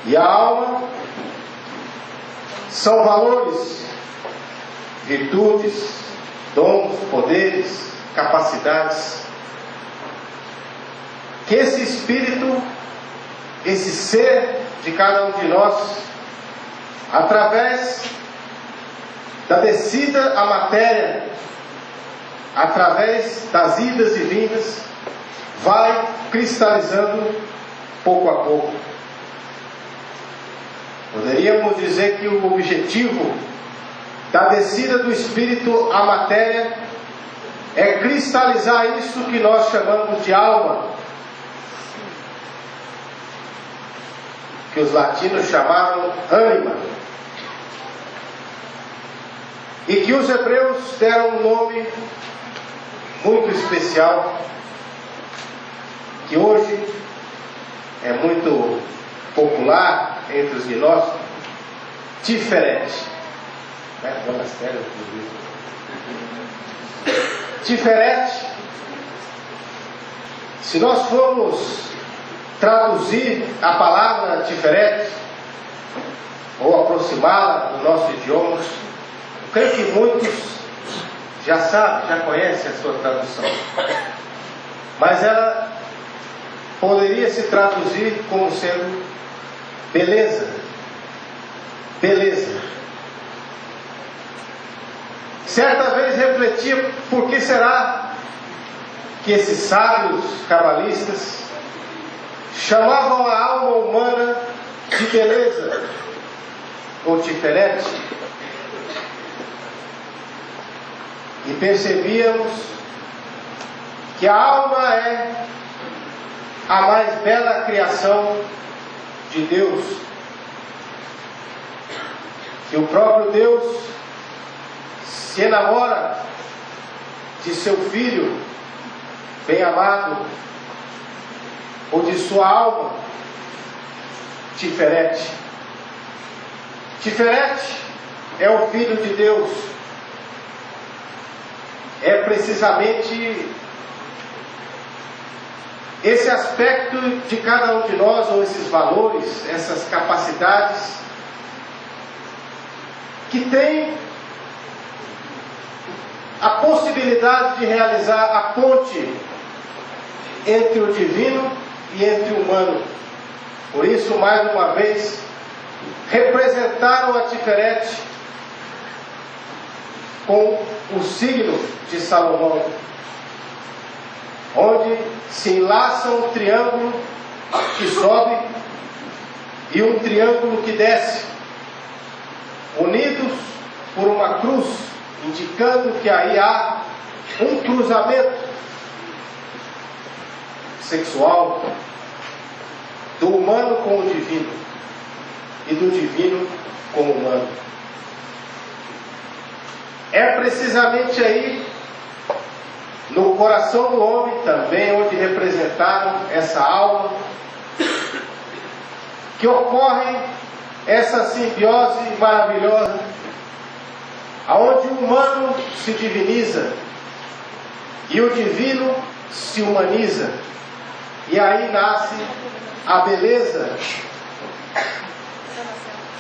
E a alma são valores, virtudes, dons, poderes, capacidades que esse espírito, esse ser de cada um de nós, através da descida à matéria, através das idas e vindas, vai cristalizando pouco a pouco. Poderíamos dizer que o objetivo da descida do espírito à matéria é cristalizar isso que nós chamamos de alma, que os latinos chamaram ânima, e que os hebreus deram um nome muito especial, que hoje é muito popular entre os de nós, Tiferet. Tiferet, se nós formos traduzir a palavra Tiferet, ou aproximá-la do nosso idioma, eu creio que muitos já sabem, já conhecem a sua tradução, mas ela poderia se traduzir como sendo beleza. Beleza. Certa vez refletia por que será que esses sábios cabalistas chamavam a alma humana de beleza ou Tiferet, e percebíamos que a alma é a mais bela criação de Deus, que o próprio Deus se enamora de seu filho bem-amado, ou de sua alma Tiferet. Tiferet é o Filho de Deus. É precisamente esse aspecto de cada um de nós, ou esses valores, essas capacidades, que tem a possibilidade de realizar a ponte entre o divino e entre o humano. Por isso, mais uma vez, representaram a Tiferet com o signo de Salomão, onde se enlaça um triângulo que sobe e um triângulo que desce, unidos por uma cruz, indicando que aí há um cruzamento sexual do humano com o divino e do divino com o humano. É precisamente aí, no coração do homem também, onde representaram essa alma, que ocorre essa simbiose maravilhosa, aonde o humano se diviniza e o divino se humaniza, e aí nasce a beleza,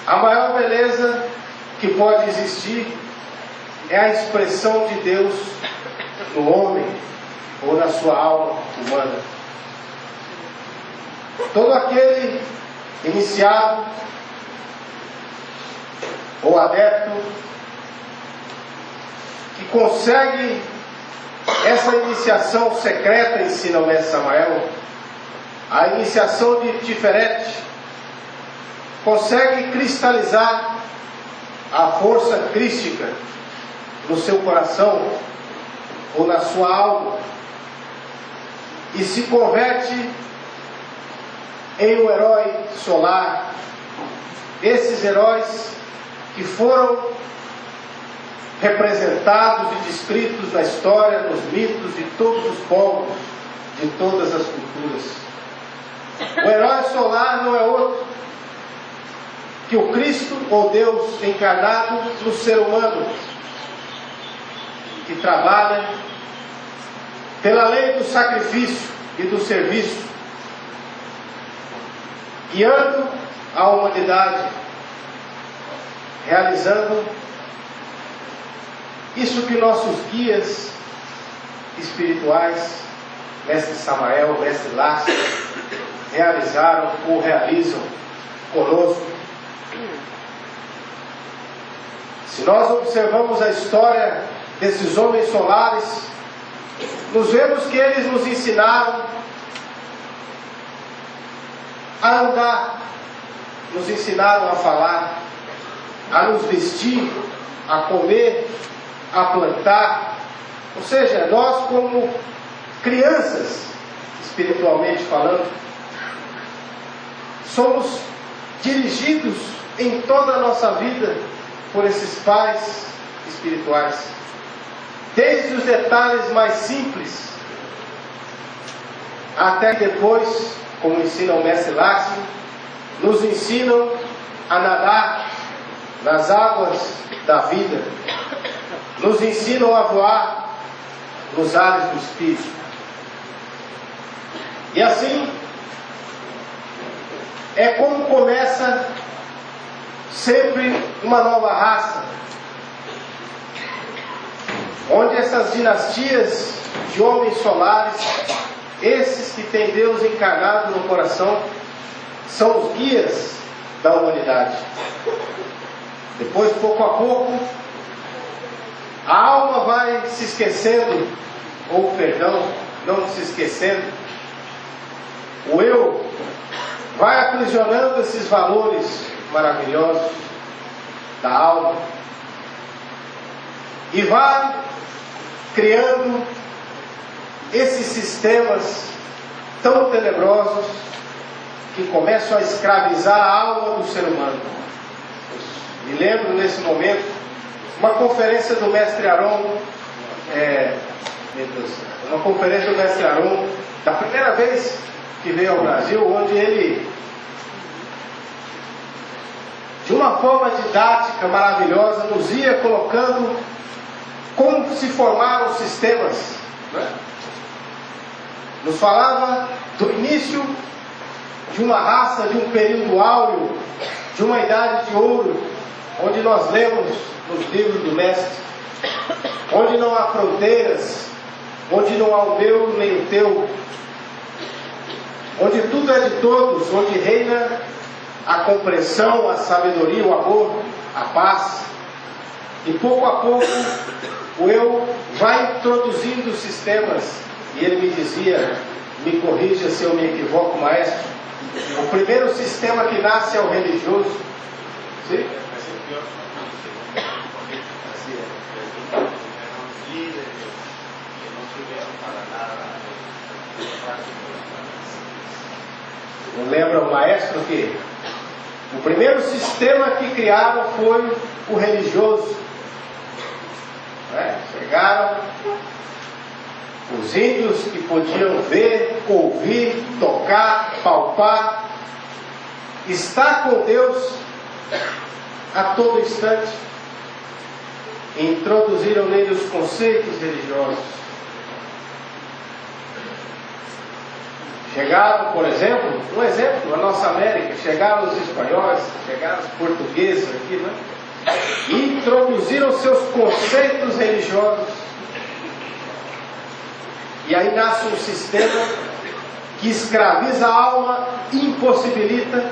a maior beleza que pode existir é a expressão de Deus no homem ou na sua alma humana. Todo aquele iniciado ou adepto que consegue essa iniciação secreta, ensina o mestre Samael, a iniciação de Tiferet, consegue cristalizar a força crística no seu coração ou na sua alma e se converte em um herói solar. Esses heróis que foram representados e descritos na história, nos mitos de todos os povos, de todas as culturas. O herói solar não é outro que o Cristo, ou Deus encarnado no ser humano, que trabalha pela lei do sacrifício e do serviço, guiando à humanidade, realizando isso que nossos guias espirituais, Mestre Samael, Mestre Lácio, realizaram ou realizam conosco. Se nós observamos a história desses homens solares, nos vemos que eles nos ensinaram a andar, nos ensinaram a falar, a nos vestir, a comer, a plantar. Ou seja, nós como crianças, espiritualmente falando, somos dirigidos em toda a nossa vida por esses pais espirituais. Desde os detalhes mais simples, até depois, como ensina o Mestre Lácio, nos ensinam a nadar nas águas da vida, nos ensinam a voar nos ares do Espírito. E assim é como começa sempre uma nova raça, onde essas dinastias de homens solares, esses que têm Deus encarnado no coração, são os guias da humanidade. Depois, pouco a pouco, a alma vai se esquecendo, ou perdão, não se esquecendo, o eu vai aprisionando esses valores maravilhosos da alma e vai criando esses sistemas tão tenebrosos que começam a escravizar a alma do ser humano. Me lembro nesse momento uma conferência do Mestre Aron, uma conferência do Mestre Aron, da primeira vez que veio ao Brasil, onde ele, de uma forma didática maravilhosa, nos ia colocando como se formaram os sistemas, né? Nos falava do início de uma raça, de um período áureo, de uma idade de ouro, onde nós lemos nos livros do Mestre, onde não há fronteiras, onde não há o meu nem o teu, onde tudo é de todos, onde reina a compreensão, a sabedoria, o amor, a paz. E pouco a pouco o eu vai introduzindo sistemas. E ele me dizia, me corrija se eu me equivoco, maestro, o primeiro sistema que nasce é o religioso. Sim? Não lembra o maestro que o primeiro sistema que criaram foi o religioso. Chegaram os índios que podiam ver, ouvir, tocar, palpar, estar com Deus a todo instante. E introduziram nele os conceitos religiosos. Chegaram, por exemplo, um exemplo, a nossa América, chegaram os espanhóis, chegaram os portugueses aqui, né? E introduziram seus conceitos religiosos. E aí nasce um sistema que escraviza a alma e impossibilita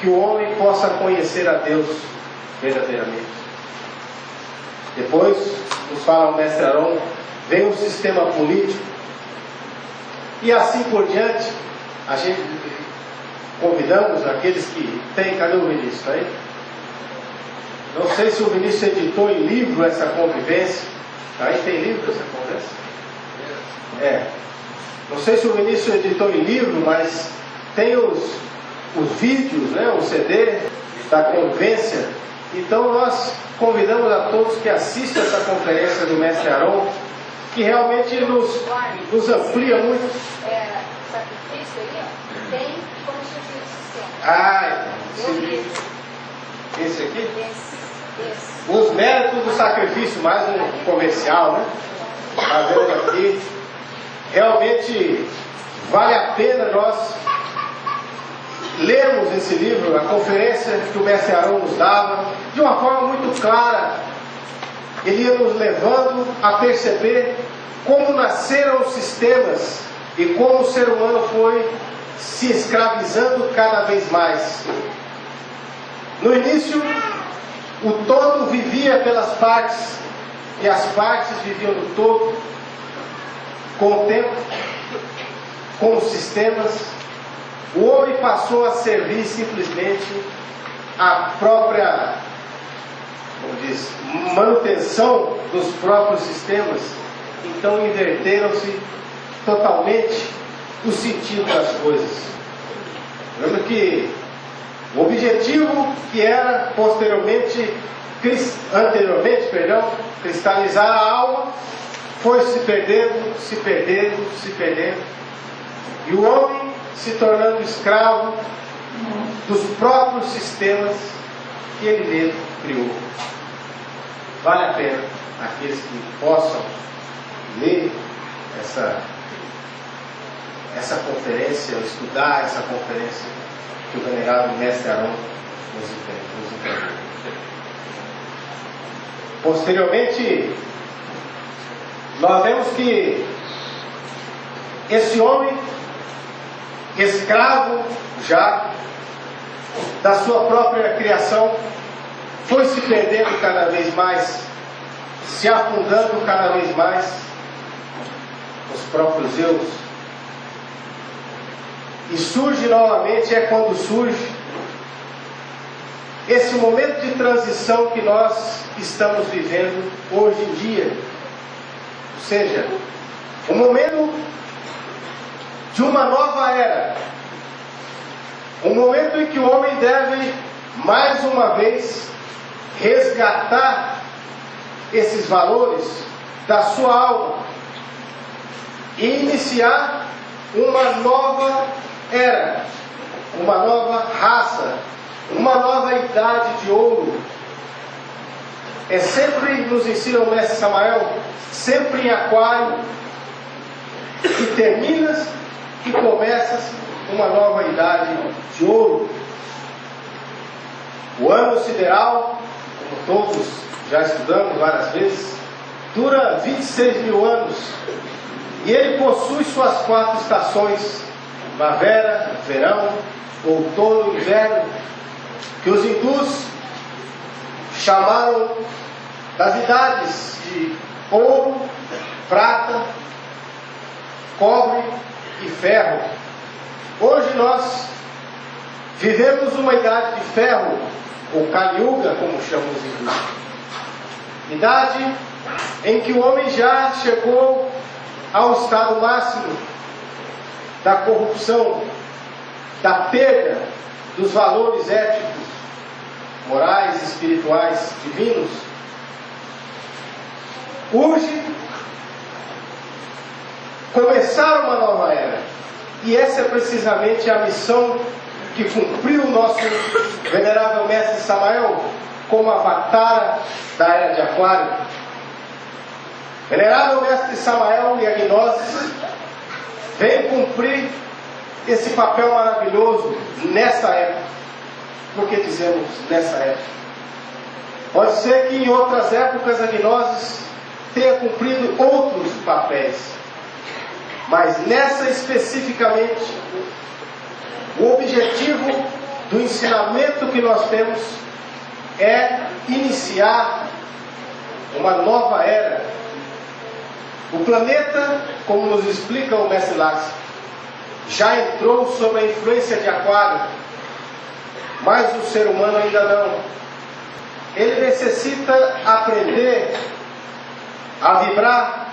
que o homem possa conhecer a Deus verdadeiramente. Depois, nos fala o Mestre Aron, vem um sistema político. E assim por diante, a gente convidamos aqueles que têm, cadê o Vinícius aí? Não sei se o Vinícius editou em livro essa convivência. Aí tem livro essa conversa? Não sei se o Vinícius editou em livro, mas tem os vídeos, né, o CD da convivência. Então nós convidamos a todos que assistam essa conferência do Mestre Aron, que realmente nos amplia muito. Sacrifício ali, tem como surgir o sistema. Esse aqui? Esse. Os méritos do sacrifício, mais um comercial, né? Está vendo aqui. Realmente vale a pena nós lermos esse livro, a conferência que o mestre Arão nos dava, de uma forma muito clara, ele ia nos levando a perceber como nasceram os sistemas e como o ser humano foi se escravizando cada vez mais. No início, o todo vivia pelas partes, e as partes viviam no todo. Com o tempo, com os sistemas, o homem passou a servir simplesmente a própria, como diz, manutenção dos próprios sistemas. Então inverteram-se totalmente o sentido das coisas. Lembra que o objetivo que era anteriormente, cristalizar a alma, foi se perdendo, e o homem se tornando escravo dos próprios sistemas que ele mesmo criou. Vale a pena aqueles que possam ler essa conferência, ou estudar essa conferência que o venerável mestre Arão nos entregou. Posteriormente, nós vemos que esse homem, escravo já da sua própria criação, foi se perdendo cada vez mais, se afundando cada vez mais nos próprios eus. E surge novamente, é quando surge esse momento de transição que nós estamos vivendo hoje em dia. Ou seja, o momento de uma nova era. Um momento em que o homem deve, mais uma vez, resgatar esses valores da sua alma e iniciar uma nova era, uma nova raça, uma nova idade de ouro. É sempre, nos ensina o mestre Samael, sempre em Aquário, que terminas e começas uma nova idade de ouro. O ano sideral, como todos já estudamos várias vezes, dura 26 mil anos, e ele possui suas 4 estações: primavera, verão, outono e inverno, que os hindus chamaram das idades de ouro, prata, cobre e ferro. Hoje nós vivemos uma idade de ferro, ou Kali Yuga, como chamam os hindus. Idade em que o homem já chegou ao estado máximo da corrupção, da perda dos valores éticos, morais, espirituais, divinos. Urge começar uma nova era. E essa é precisamente a missão que cumpriu o nosso venerável mestre Samael como avatar da era de Aquário. Venerável mestre Samael e a Gnoses vem cumprir esse papel maravilhoso nessa época. Por que dizemos nessa época? Pode ser que em outras épocas a Gnoses tenha cumprido outros papéis, mas nessa especificamente, o objetivo do ensinamento que nós temos é iniciar uma nova era. O planeta, como nos explica o mestre Lax, já entrou sob a influência de Aquário, mas o ser humano ainda não. Ele necessita aprender a vibrar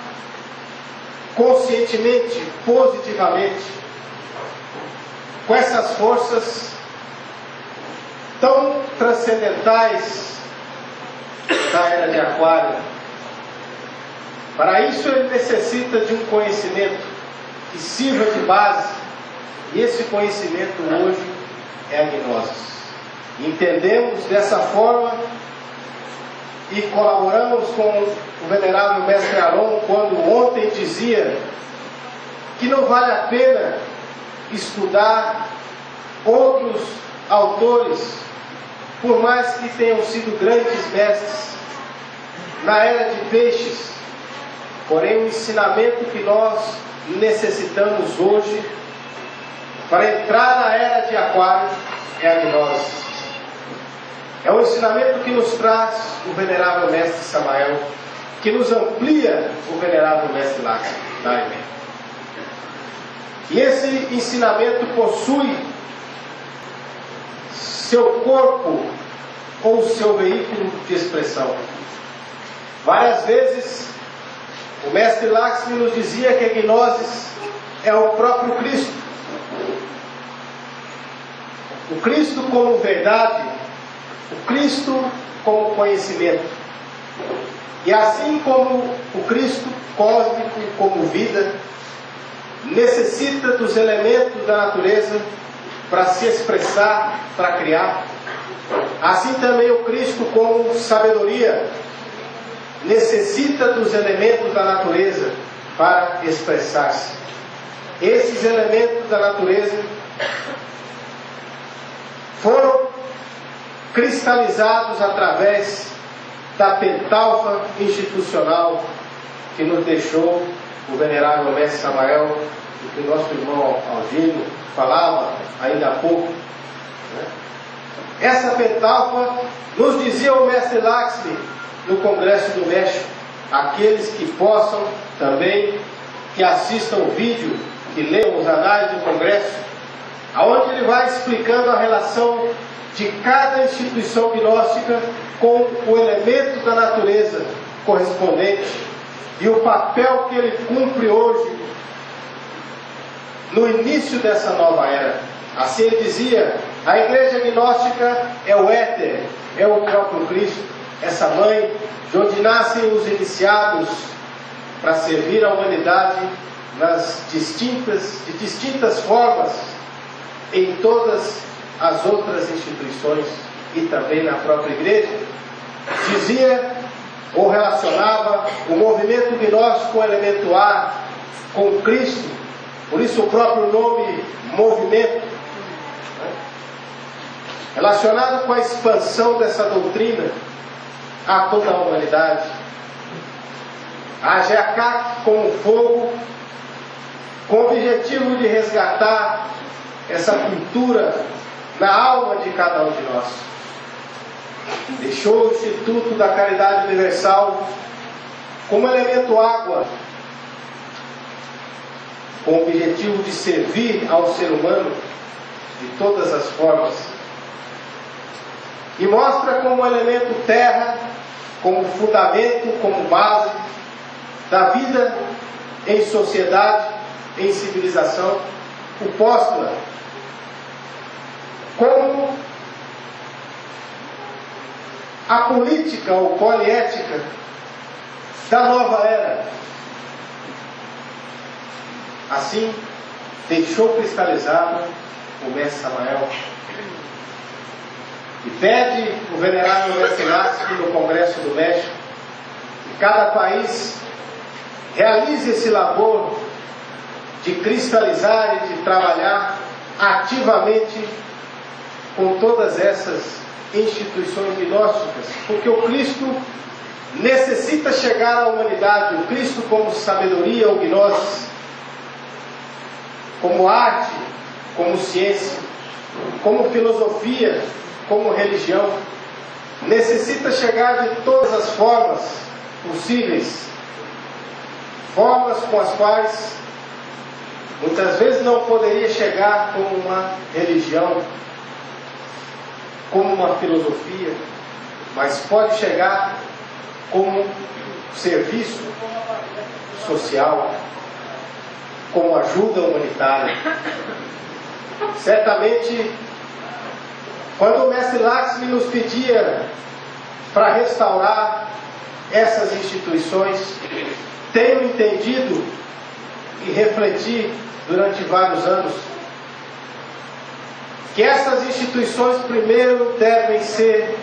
conscientemente, positivamente, com essas forças tão transcendentais da era de Aquário. Para isso ele necessita de um conhecimento que sirva de base, e esse conhecimento hoje é a Gnosis. Entendemos dessa forma e colaboramos com o venerável mestre Arão quando ontem dizia que não vale a pena estudar outros autores, por mais que tenham sido grandes mestres na era de peixes, porém o ensinamento que nós necessitamos hoje para entrar na era de aquário é a gnose. É um ensinamento que nos traz o venerável mestre Samael, que nos amplia o venerável mestre Laxmi. E esse ensinamento possui seu corpo ou seu veículo de expressão. Várias vezes o mestre Laxmi nos dizia que a gnose é o próprio Cristo. O Cristo como verdade, o Cristo como conhecimento. E assim como o Cristo cósmico como vida necessita dos elementos da natureza para se expressar, para criar, assim também o Cristo como sabedoria necessita dos elementos da natureza para expressar-se. Esses elementos da natureza foram cristalizados através da pentalfa institucional que nos deixou o venerável mestre Samael, e que o nosso irmão Algino falava ainda há pouco. Essa pentalfa nos dizia o mestre Laxmi no Congresso do México, aqueles que possam também, que assistam o vídeo, que leiam os anais do Congresso, aonde ele vai explicando a relação de cada instituição gnóstica com o elemento da natureza correspondente e o papel que ele cumpre hoje no início dessa nova era. Assim ele dizia: a igreja gnóstica é o éter, é o próprio Cristo, essa mãe de onde nascem os iniciados para servir a humanidade de distintas formas em todas as outras instituições e também na própria igreja. Dizia ou relacionava o movimento gnóstico com o elemento ar, com Cristo, por isso o próprio nome movimento, relacionado com a expansão dessa doutrina a toda a humanidade. A Jeakak como fogo, com o objetivo de resgatar essa cultura na alma de cada um de nós. Deixou o Instituto da Caridade Universal como elemento água, com o objetivo de servir ao ser humano de todas as formas. E mostra como elemento terra, como fundamento, como base da vida em sociedade, em civilização, o postula como a política ou poliética da nova era. Assim, deixou cristalizado o mestre Samael e pede o venerável mestre Laxmi no Congresso do México que cada país realize esse labor de cristalizar e de trabalhar ativamente com todas essas instituições gnósticas, porque o Cristo necessita chegar à humanidade, o Cristo como sabedoria ou gnose, como arte, como ciência, como filosofia, como religião, necessita chegar de todas as formas possíveis, formas com as quais muitas vezes não poderia chegar como uma religião, como uma filosofia, mas pode chegar como serviço social, como ajuda humanitária. Certamente, quando o mestre Laxmi nos pedia para restaurar essas instituições, tenho entendido e refleti durante vários anos que essas instituições primeiro devem ser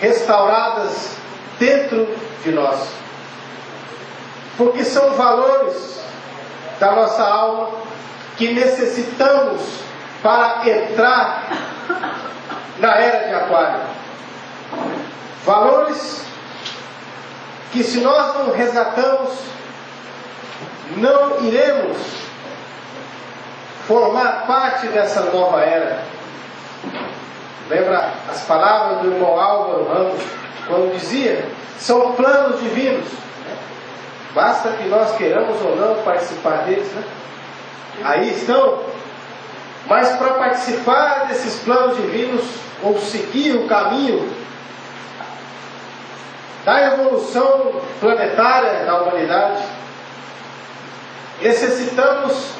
restauradas dentro de nós, porque são valores da nossa alma que necessitamos para entrar na era de Aquário. Valores que, se nós não resgatamos, não iremos formar parte dessa nova era. Lembra as palavras do irmão Álvaro Ramos, quando dizia: são planos divinos, basta que nós queiramos ou não participar deles, né? Aí estão. Mas para participar desses planos divinos, ou seguir o caminho da evolução planetária da humanidade, necessitamos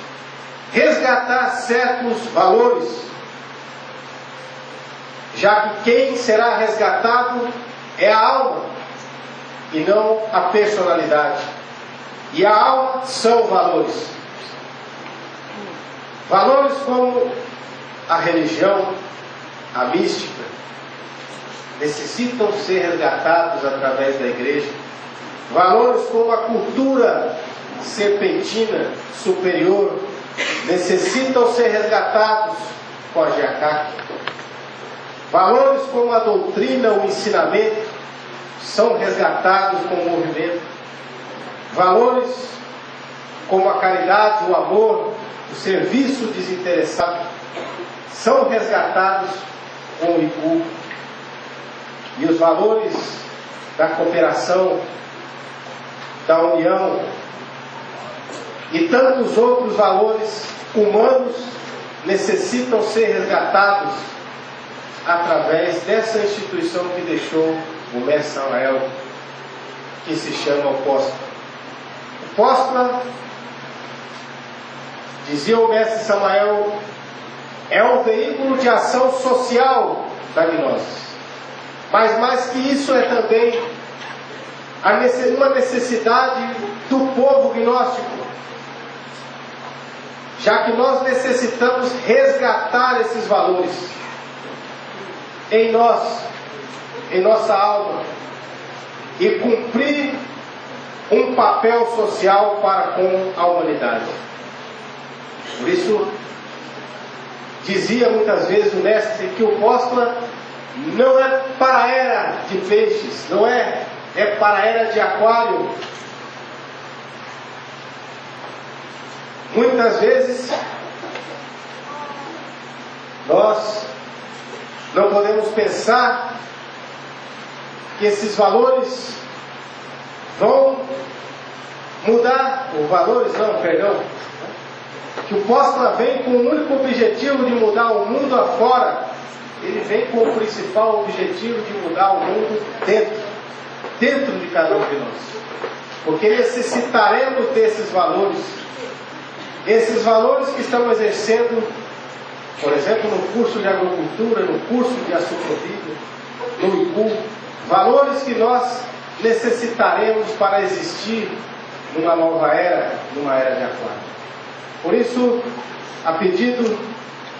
resgatar certos valores, já que quem será resgatado é a alma e não a personalidade. E a alma são valores. Valores como a religião, a mística, necessitam ser resgatados através da igreja. Valores como a cultura serpentina superior necessitam ser resgatados com a GEACAC. Valores como a doutrina, o ensinamento, são resgatados com o movimento. Valores como a caridade, o amor, o serviço desinteressado, são resgatados com o ICU. E os valores da cooperação, da união e tantos outros valores humanos necessitam ser resgatados através dessa instituição que deixou o mestre Samael, que se chama o Póstula. O Póstula, dizia o mestre Samael, é um veículo de ação social da gnose. Mas mais que isso, é também uma necessidade do povo gnóstico, já que nós necessitamos resgatar esses valores em nós, em nossa alma, e cumprir um papel social para com a humanidade. Por isso, dizia muitas vezes o mestre que o Póstula não é para a era de peixes, não é para a era de Aquário. Muitas vezes nós não podemos pensar que esses valores vão mudar, que o Póstula vem com o único objetivo de mudar o mundo afora. Ele vem com o principal objetivo de mudar o mundo dentro de cada um de nós. Porque necessitaremos desses valores. Esses valores que estamos exercendo, por exemplo, no curso de agricultura, no curso de açucrovida, no ICU, valores que nós necessitaremos para existir numa nova era, numa era de Aquário. Por isso, a pedido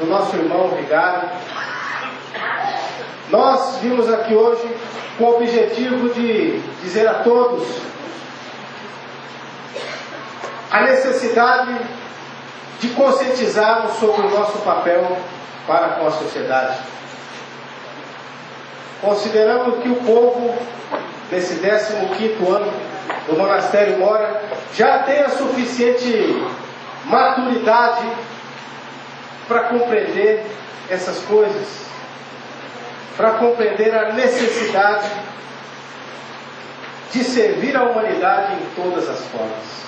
do nosso irmão Vigário, nós vimos aqui hoje com o objetivo de dizer a todos a necessidade de conscientizarmos sobre o nosso papel para com a sociedade. Consideramos que o povo, nesse 15º ano do Monastério Mora, já tem a suficiente maturidade para compreender essas coisas, para compreender a necessidade de servir a humanidade em todas as formas.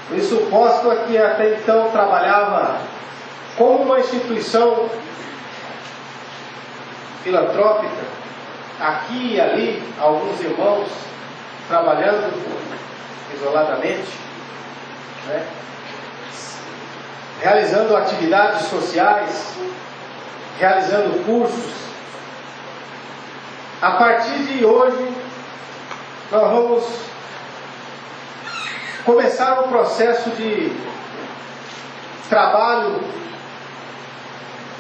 Por isso, o Póstula, que até então trabalhava como uma instituição filantrópica, aqui e ali, alguns irmãos trabalhando isoladamente, né? Realizando atividades sociais, realizando cursos. A partir de hoje, nós vamos começar um processo de trabalho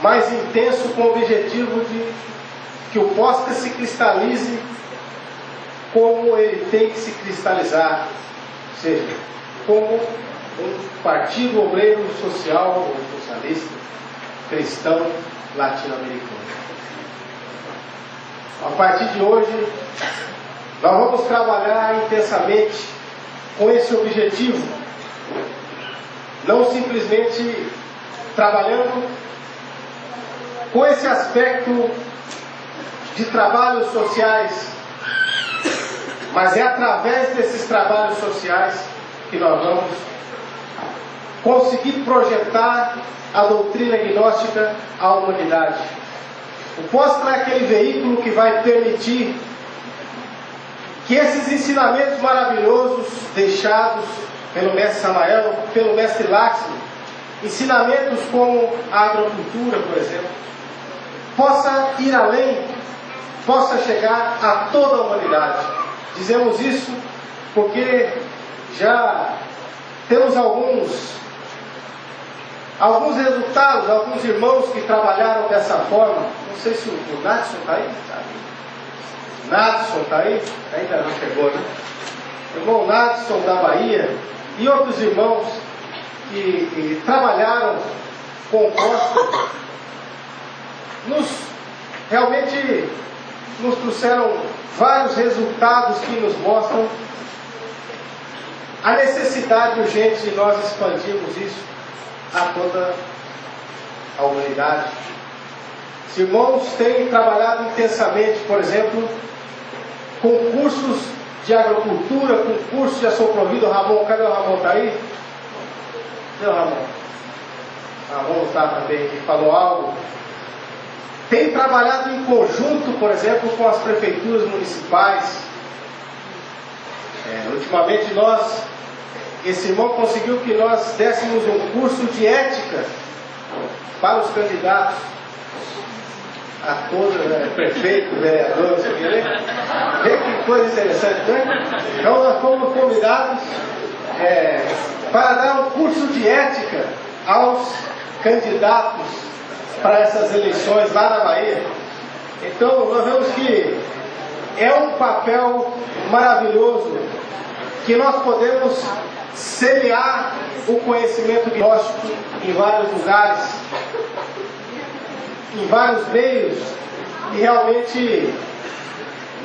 mais intenso, com o objetivo de que o Póstula se cristalize como ele tem que se cristalizar, ou seja, como um partido obreiro social ou socialista, cristão latino-americano. A partir de hoje, nós vamos trabalhar intensamente com esse objetivo, não simplesmente trabalhando com esse aspecto de trabalhos sociais, mas é através desses trabalhos sociais que nós vamos conseguir projetar a doutrina gnóstica à humanidade. O Pós-Clé é aquele veículo que vai permitir que esses ensinamentos maravilhosos deixados pelo mestre Samael, pelo mestre Láximo, ensinamentos como a agricultura, por exemplo, possa ir além, possa chegar a toda a humanidade. Dizemos isso porque já temos alguns resultados, alguns irmãos que trabalharam dessa forma. Não sei se o Nadson está aí. Nadson está aí? Ainda não chegou, né? O irmão Nadson da Bahia e outros irmãos que trabalharam com o Costa realmente nos trouxeram vários resultados que nos mostram a necessidade urgente de nós expandirmos isso a toda a humanidade. Os irmãos têm trabalhado intensamente, por exemplo, com cursos de agricultura, com cursos de assoprovida. Ramon, cadê o Ramon? Está aí? Não, Ramon. Ramon está também, ele falou algo. Tem trabalhado em conjunto, por exemplo, com as prefeituras municipais. Ultimamente esse irmão conseguiu que nós dessemos um curso de ética para os candidatos a todos, prefeito, vereador, você vê que coisa interessante, né? Então nós fomos convidados para dar um curso de ética aos candidatos para essas eleições lá na Bahia. Então nós vemos que é um papel maravilhoso que nós podemos semear o conhecimento gnóstico em vários lugares, em vários meios, e realmente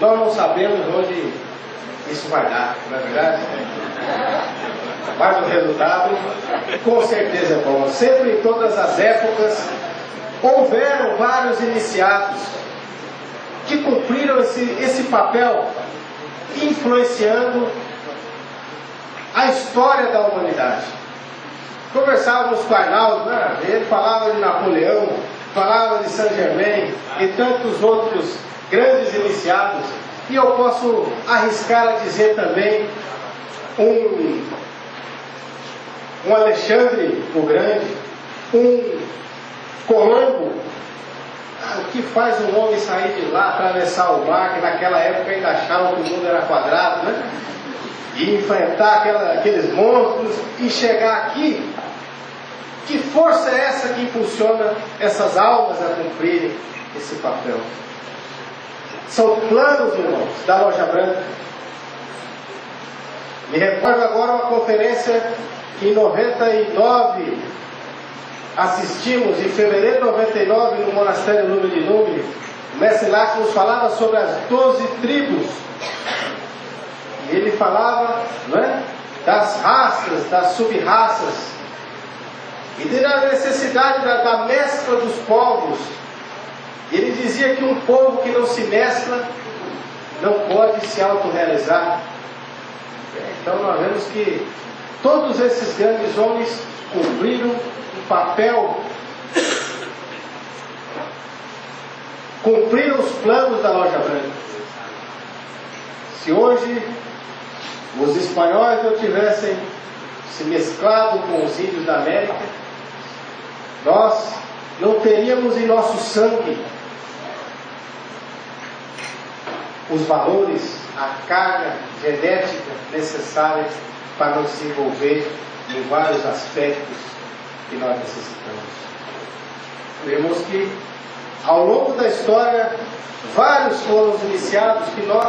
nós não sabemos onde isso vai dar, não é verdade? Mas o resultado com certeza é bom. Sempre, em todas as épocas, houveram vários iniciados que cumpriram esse papel, influenciando a história da humanidade. Conversávamos com Arnaldo, né? Ele falava de Napoleão, falava de Saint-Germain e tantos outros grandes iniciados, e eu posso arriscar a dizer também um Alexandre o Grande, um Colombo. O que faz um homem sair de lá, atravessar o mar, que naquela época ainda achavam que o mundo era quadrado, né? E enfrentar aqueles monstros e chegar aqui. Que força é essa que impulsiona essas almas a cumprirem esse papel? São planos, irmãos, da Loja Branca. Me recordo agora uma conferência que em 99 assistimos, em fevereiro de 99, no monastério Lume de Lume. O mestre Láximo nos falava sobre as 12 tribos. E ele falava, não é, das raças, das sub-raças, e da necessidade da mescla dos povos. Ele dizia que um povo que não se mescla não pode se autorrealizar. Então nós vemos que todos esses grandes homens cumpriram um papel, cumpriram os planos da Loja Branca. Se hoje os espanhóis não tivessem se mesclado com os índios da América, nós não teríamos em nosso sangue os valores, a carga genética necessária para nos desenvolver em vários aspectos que nós necessitamos. Vemos que ao longo da história vários foram os iniciados que nós